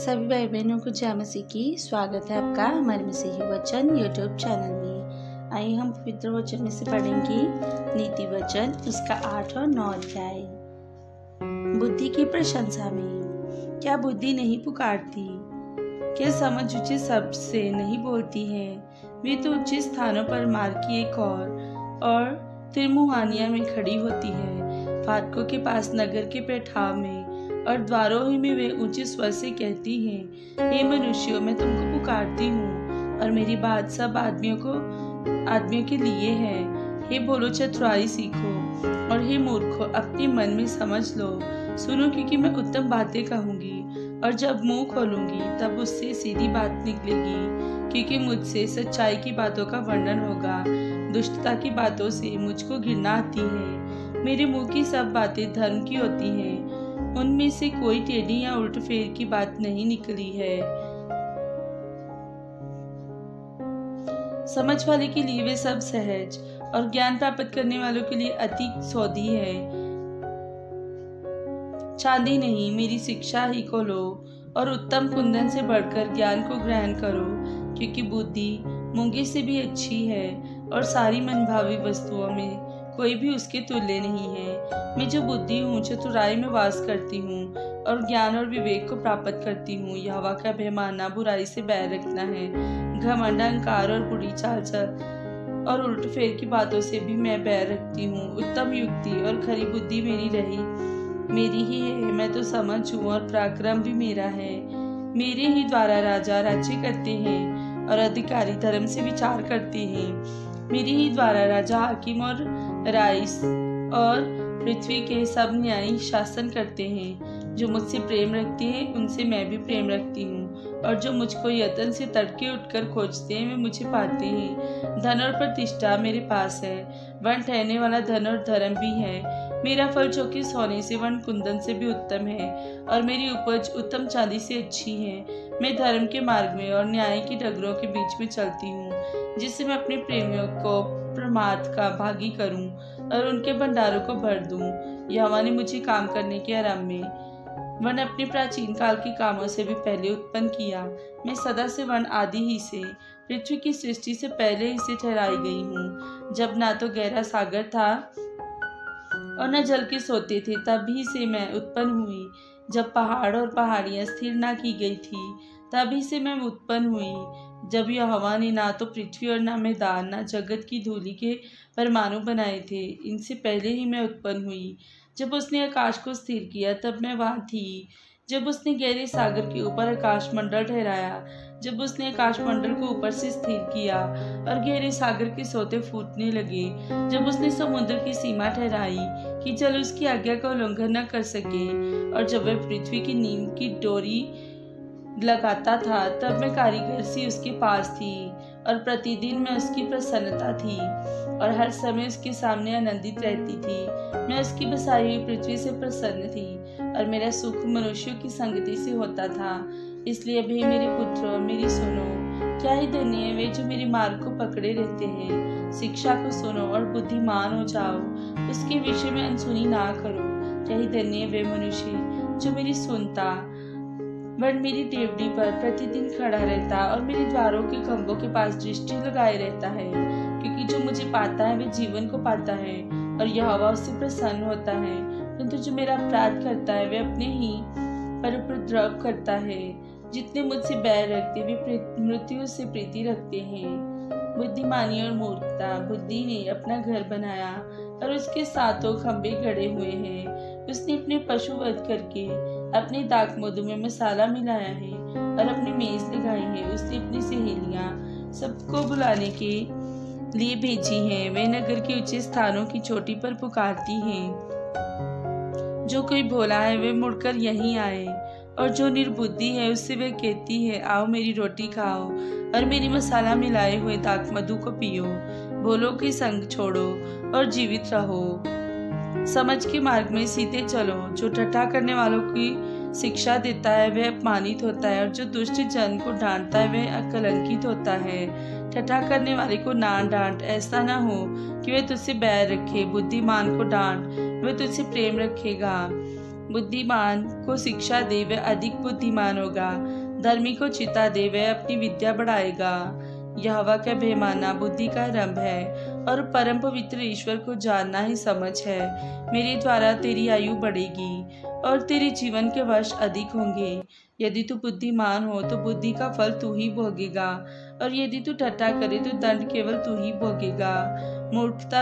सभी भाई बहनों को जय मसीह की स्वागत है आपका हमारे मसीही वचन यूट्यूब चैनल में। आइए हम पवित्र वचन में से पढ़ेंगे नीति वचन उसका 8 और 9 अध्याय। बुद्धि की प्रशंसा में। क्या बुद्धि नहीं पुकारती? क्या समझ उचित शब्द से नहीं बोलती है? वे तो उचित स्थानों पर मार्ग की एक और त्रिमुहानिया में खड़ी होती है, फाटकों के पास नगर के पैठाव में और द्वारों ही में वे ऊंचे स्वर से कहती हैं, हे मनुष्यों, मैं तुमको पुकारती हूँ और मेरी बात सब आदमियों के लिए है। हे भोलो, चतुराई सीखो और हे मूर्खों, अपने मन में समझ लो। सुनो, क्योंकि मैं उत्तम बातें कहूंगी और जब मुंह खोलूंगी तब उससे सीधी बात निकलेगी, क्योंकि मुझसे सच्चाई की बातों का वर्णन होगा। दुष्टता की बातों से मुझको घृणा आती है। मेरे मुंह की सब बातें धर्म की होती हैं, उनमें से कोई टेढ़ी या उलटफेर की बात नहीं निकली है। समझ वाले के लिए वे सब सहज और ज्ञान प्राप्त करने वालों के लिए अति सौधी है। चांदी नहीं, मेरी शिक्षा ही को लो और उत्तम कुंदन से बढ़कर ज्ञान को ग्रहण करो, क्योंकि बुद्धि मूंगे से भी अच्छी है और सारी मनभावी वस्तुओं में कोई भी उसके तुल्य नहीं है। मैं जो बुद्धि हूँ, चतुराई में वास करती हूँ और ज्ञान और विवेक को प्राप्त करती हूँ। यहोवा का भय मानना, बुराई से बैर रखना है। घमंड, अहंकार और बुरी चाल और उलटफेर की बातों से भी मैं बैर रखती हूँ। उत्तम युक्ति और खरी बुद्धि मेरी ही है। मैं तो समझ हूँ और पराक्रम भी मेरा है। मेरे ही द्वारा राजा राज्य करते हैं और अधिकारी धर्म से विचार करते हैं। मेरे ही द्वारा राजा, हाकिम और राइस और पृथ्वी के सब न्यायी शासन करते हैं। जो मुझसे प्रेम रखते हैं उनसे मैं भी प्रेम रखती हूँ, और जो मुझको यत्न से तड़के उठकर खोजते हैं वे मुझे पाते हैं। धन और प्रतिष्ठा मेरे पास है, वन ठहरने वाला धन और धर्म भी है। मेरा फल चौके सोने से, वन कुंदन से भी उत्तम है, और मेरी उपज उत्तम चांदी से अच्छी है। मैं धर्म के मार्ग में और न्याय की डगरों के बीच में चलती हूँ, जिससे मैं अपने प्रेमियों को प्रमाद का भागी करूं और उनके भंडारों को भर दूं। यहोवा ने मुझे काम करने के आरंभ में वन अपने प्राचीन काल के कामों से भी पहले उत्पन्न किया। मैं सदा से वन आदि ही से, पृथ्वी की सृष्टि से पहले ही से ठहराई गई हूँ। जब ना तो गहरा सागर था और न जल के सोते थे, तभी से मैं उत्पन्न हुई। जब पहाड़ और पहाड़ियां स्थिर ना की गई थी, तभी से मैं उत्पन्न हुई। जब यहोवा ने ना तो पृथ्वी और ना मैदान, ना जगत की धूलि के परमाणु बनाए थे, इनसे पहले ही मैं उत्पन्न हुई। जब उसने आकाश को स्थिर किया तब मैं वहां थी। जब उसने गहरे सागर के ऊपर आकाशमंडल ठहराया, जब उसने आकाशमंडल को ऊपर से स्थिर किया और गहरे सागर के सोते फूटने लगे, जब उसने समुद्र की सीमा ठहराई कि जल उसकी आज्ञा का उल्लंघन न कर सके, और जब वह पृथ्वी की नींव की डोरी लगाता था, तब मैं कारीगर सी उसके पास थी और प्रतिदिन मैं उसकी प्रसन्नता थी और हर समय उसके सामने आनंदित रहती थी। मैं उसकी बसाई हुई पृथ्वी से प्रसन्न थी और मेरा सुख मनुष्यों की संगति से होता था। इसलिए अभी मेरे पुत्रों, मेरी सुनो। क्या ही धन्य है वे जो मेरे मार्ग को पकड़े रहते हैं। शिक्षा को सुनो और बुद्धिमान हो जाओ, उसके विषय में अनसुनी ना करो। क्या ही धन्य है वे मनुष्य जो मेरी सुनता, वह मेरी देवड़ी पर प्रतिदिन खड़ा रहता और मेरे द्वारों के खंभों के पास दृष्टि लगाए रहता है, क्योंकि जो मुझे पाता है वे जीवन को पाता है और यहोवा उससे प्रसन्न होता है। किंतु जो मेरा अपराध करता है वे अपने ही पर उपद्रव करता है। जितने मुझसे बैर रखते वे मृत्यु से प्रीति रखते हैं। बुद्धिमानी और मूर्खता। बुद्धि ने अपना घर बनाया और उसके सातों खंभे गड़े हुए हैं। उसने अपने पशु वध करके अपने दाख मधु में मसाला मिलाया है और अपनी मेज लगाई है। उसने अपनी सहेलियां सबको बुलाने के लिए भेजी हैं। वे नगर के ऊंचे स्थानों की चोटी पर पुकारती हैं, जो कोई भोला है वे मुड़कर यहीं आए, और जो निर्बुद्धि है उससे वे कहती है, आओ मेरी रोटी खाओ और मेरी मसाला मिलाए हुए दाख मधु को पियो। भोलों के संग छोड़ो और जीवित रहो। समझ के मार्ग में सीधे चलो। जो ठट्ठा करने वालों की शिक्षा देता है वह अपमानित होता है, और जो दुष्ट जन को डांटता है वह अकलंकित होता है। ठट्ठा करने वाले को ना डांट, ऐसा ना हो कि वह तुझसे बैर रखे। बुद्धिमान को डांट, वह तुझसे प्रेम रखेगा। बुद्धिमान को शिक्षा दे, वह अधिक बुद्धिमान होगा। धर्मी को चिता दे, वह अपनी विद्या बढ़ाएगा। यहोवा का भय मानना बुद्धि का आरंभ है, और परम पवित्र ईश्वर को जानना ही समझ है। मेरे द्वारा तेरी आयु बढ़ेगी और तेरे जीवन के वर्ष अधिक होंगे। यदि तू बुद्धिमान हो तो बुद्धि का फल तू ही भोगेगा, और यदि तू ठट्ठा करे तो दंड केवल तू ही भोगेगा। मूर्खता